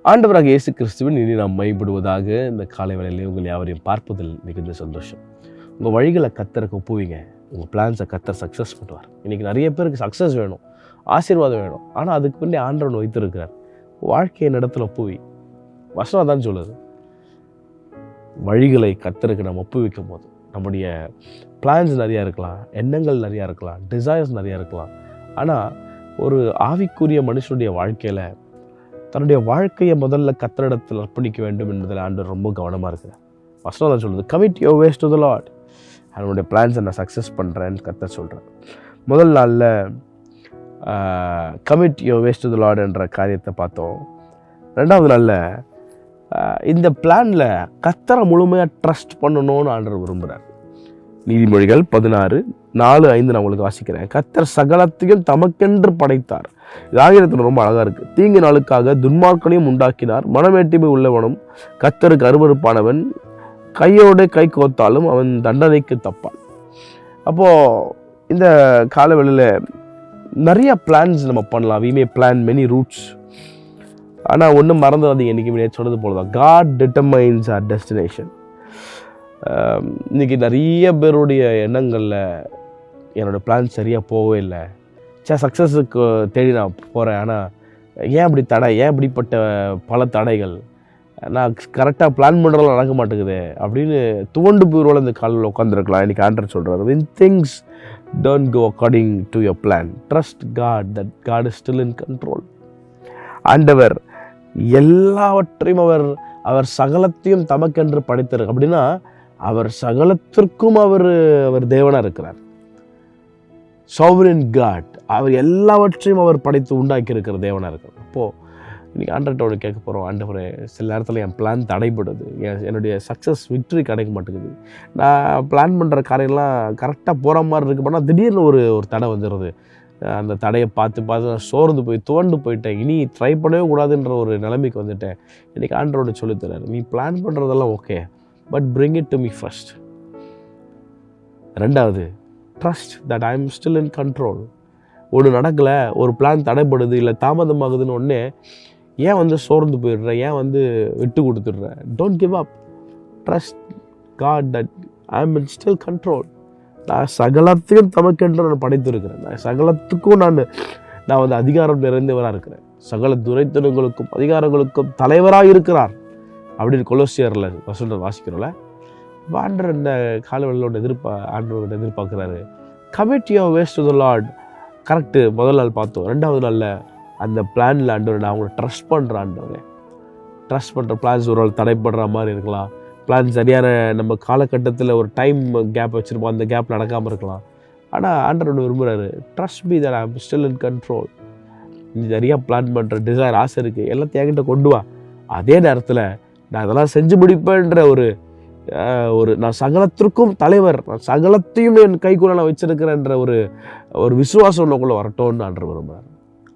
ஆண்டவராக இயேசு கிறிஸ்துவின் இனி நாம் மைப்படுவதாக இந்த காலை வேளையிலே உங்கள் யாவரையும் பார்ப்பதில் மிகுந்த சந்தோஷம். உங்கள் வழிகளை கர்த்தருக்கு ஒப்புவிங்க. உங்கள் பிளான்ஸை கர்த்தர் சக்ஸஸ் பண்ணுவார். இன்றைக்கி நிறைய பேருக்கு சக்ஸஸ் வேணும், ஆசீர்வாதம் வேணும். ஆனால் அதுக்கு பின்னாடி ஆண்டவன் வைத்திருக்கிறார். வாழ்க்கையை இடத்துல ஒப்புவி. வசனம் தான் சொல்லுது. வழிகளை கர்த்தருக்கு நம்ம ஒப்புவிக்கும் போது நம்முடைய பிளான்ஸ் நிறையா இருக்கலாம், எண்ணங்கள் நிறையா இருக்கலாம், டிசைர்ஸ் நிறையா இருக்கலாம். ஆனால் ஒரு ஆவிக்குரிய மனுஷனுடைய வாழ்க்கையில் தன்னுடைய வாழ்க்கையை முதல்ல கர்த்தரிடத்தில் அர்ப்பணிக்க வேண்டும் என்பதில் ஆண்டவர் ரொம்ப கவனமாக இருக்கிறார். வசனம் தான் சொல்லுது, commit your ways to the Lord. அவனுடைய பிளான்ஸை நான் சக்ஸஸ் பண்ணுறேன்னு கர்த்தர் சொல்கிறேன். முதல் நாளில் commit your ways to the Lord என்ற காரியத்தை பார்த்தோம். ரெண்டாவது நாளில் இந்த பிளானில் கர்த்தரை முழுமையாக ட்ரஸ்ட் பண்ணணும்னு ஆண்டவர் விரும்புகிறார். நீதிமொழிகள் 16:4-5 நான் உங்களுக்கு வாசிக்கிறேன். கர்த்தர் சகலத்தையும் தமக்கென்று படைத்தார். இது ஆகியத்தில் ரொம்ப அழகாக இருக்குது. தீங்கு நாளுக்காக துன்மார்க்கனையும் உண்டாக்கினார். மனமேட்டிமை உள்ளவனும் கர்த்தருக்கு அருவருப்பானவன் கையோடு கை கோத்தாலும் அவன் தண்டனைக்கு தப்பான். அப்போது இந்த காலவெளியில் நிறைய பிளான்ஸ் நம்ம பண்ணலாம். We may plan many routes. ஆனால் ஒன்றும் மறந்துடாதீங்க, இன்றைக்கி முன்னாடி சொன்னது போல தான், காட் டிட்டர்மைன்ஸ் ஆர் டெஸ்டினேஷன். இன்றைக்கி நிறைய பேருடைய எண்ணங்களில் என்னோடய பிளான் சரியாக போகவே இல்லை, சக்ஸஸுக்கு தேடி நான் போகிறேன், ஆனால் ஏன் இப்படி தடை, ஏன் இப்படிப்பட்ட பல தடைகள், நான் கரெக்டாக பிளான் பண்ணுறதுலாம் நடக்க மாட்டேங்குது அப்படின்னு துவண்டு போயிடுவோம். இந்த காலில் உட்காந்துருக்கலாம். இன்றைக்கி ஆண்டர் சொல்கிறார், when things don't go according to your plan, trust God that God is still in control. ஆண்டவர் எல்லாவற்றையும் அவர் சகலத்தையும் தமக்கென்று படைத்தார். அப்படின்னா அவர் சகலத்திற்கும் அவர் தேவனாக இருக்கிறார். sovereign God. அவர் எல்லாவற்றையும் அவர் படைத்து உண்டாக்கி இருக்கிற தேவனாக இருக்கிறார். அப்போது இன்றைக்கி ஆண்டவர்கிட்ட கேட்க போகிறோம், ஆண்டவரே சில நேரத்தில் என் பிளான் தடைப்படுது, என்னுடைய சக்ஸஸ் விக்ட்ரி கிடைக்க மாட்டேங்குது, நான் பிளான் பண்ணுற காரியம்லாம் கரெக்டாக போகிற மாதிரி இருக்குது, ஆனால் திடீர்னு ஒரு தடை வந்துடுது. அந்த தடையை பார்த்து நான் சோர்ந்து போய் துவண்டு போயிட்டேன், இனி ட்ரை பண்ணவே கூடாதுன்ற ஒரு நிலைமைக்கு வந்துட்டேன். இன்றைக்கி ஆண்டவரோட சொல்லித்தராரு, நீ பிளான் பண்ணுறதெல்லாம் okay, but bring it to me first. ரெண்டாவது, trust that I am still in control. ஒன்று நடக்கலை, ஒரு பிளான் தடைப்படுது இல்லை தாமதமாகுதுன்னு ஒன்று ஏன் சோர்ந்து போயிடுற, ஏன் விட்டு கொடுத்துடுற? Don't give up. Trust God that I am in still control. நான் சகலத்தையும் தமக்கென்று நான் படைத்திருக்கிறேன். நான் சகலத்துக்கும் நான் அதிகாரம் நிறைந்தவராக இருக்கிறேன். சகல துரைத்தனங்களுக்கும் அதிகாரங்களுக்கும் தலைவராக இருக்கிறார் அப்படின்னு கொலோசியரில் வாசிக்கிறோம்ல. ஆண்டவர் இந்த காலவெளியோட ஆண்டவர்கிட்ட எதிர்பார்க்குறாரு, commit your ways to the Lord. Correct, முதல் நாள் பார்த்தோம். ரெண்டாவது நாளில் அந்த பிளானில் ஆண்டவர் நான் அவங்கள ட்ரஸ்ட் பண்ணுறேன். ஆண்டவரே ட்ரஸ்ட் பண்ணுற பிளான்ஸ் ஒரு நாள் தடைப்படுற மாதிரி இருக்கலாம். பிளான் சரியான நம்ம காலகட்டத்தில் ஒரு டைம் கேப் வச்சுருப்போம், அந்த கேப் நடக்காமல் இருக்கலாம். ஆனால் ஆண்டவர் விரும்புகிறாரு, trust me that I am still in control. நீ நிறையா பிளான் பண்ணுற டிசைர் ஆசை இருக்குது, எல்லாத்தையும் என்கிட்ட கொண்டு வா. அதே நேரத்தில் நான் அதெல்லாம் செஞ்சு முடிப்பேன்ற ஒரு நான் சகலத்திற்கும் தலைவர், நான் சகலத்தையும் என் கைக்குள்ள நான் வச்சிருக்கிறேன்ற ஒரு விசுவாசம் உங்களுக்குள்ள வரட்டோன்னு ஆண்டவர் விரும்புகிறார்.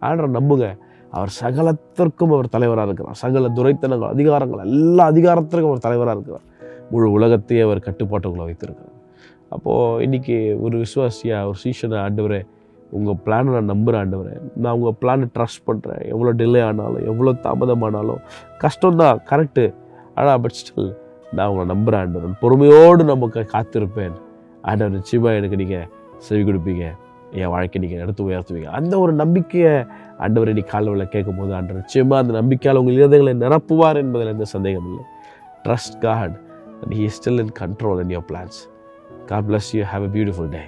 ஆண்டவர் நம்புங்க, அவர் சகலத்திற்கும் அவர் தலைவராக இருக்கிறார். சகல துரைத்தனங்கள் அதிகாரங்கள் எல்லா அதிகாரத்திற்கும் அவர் தலைவராக இருக்கிறார். முழு உலகத்தையே அவர் கட்டுப்பாட்டுக்குள்ளே வைத்திருக்கிறார். அப்போது இன்றைக்கி ஒரு விசுவாசியாக ஒரு சீஷனை, ஆண்டவரே உங்கள் பிளானை நான் நம்புகிறேன், ஆண்டவரே நான் உங்கள் பிளானை ட்ரஸ்ட் பண்ணுறேன். எவ்வளோ டிலே ஆனாலும் எவ்வளோ தாமதமானாலும் கஷ்டம்தான், கரெக்டு, ஆனால் பட் ஸ்டில் நான் உங்களை நம்புகிறேன் ஆண்டவர். பொறுமையோடு நமக்கு காத்திருப்பேன் ஆண்டவர். நிச்சயமாக எனக்கு நீங்கள் செவி கொடுப்பீங்க, என் வாழ்க்கை நீங்கள் எடுத்து உயர்த்துவீங்க. அந்த ஒரு நம்பிக்கையை ஆண்டவர் இன்னைக்கு காலையில் கேட்கும் போது ஆண்டவர் நிச்சயமாக அந்த நம்பிக்கையால் உங்கள் இதயங்களை நிரப்புவார் என்பதில் எந்த சந்தேகம் இல்லை. Trust God and he is still in control in your plans. God bless you. Have a beautiful day.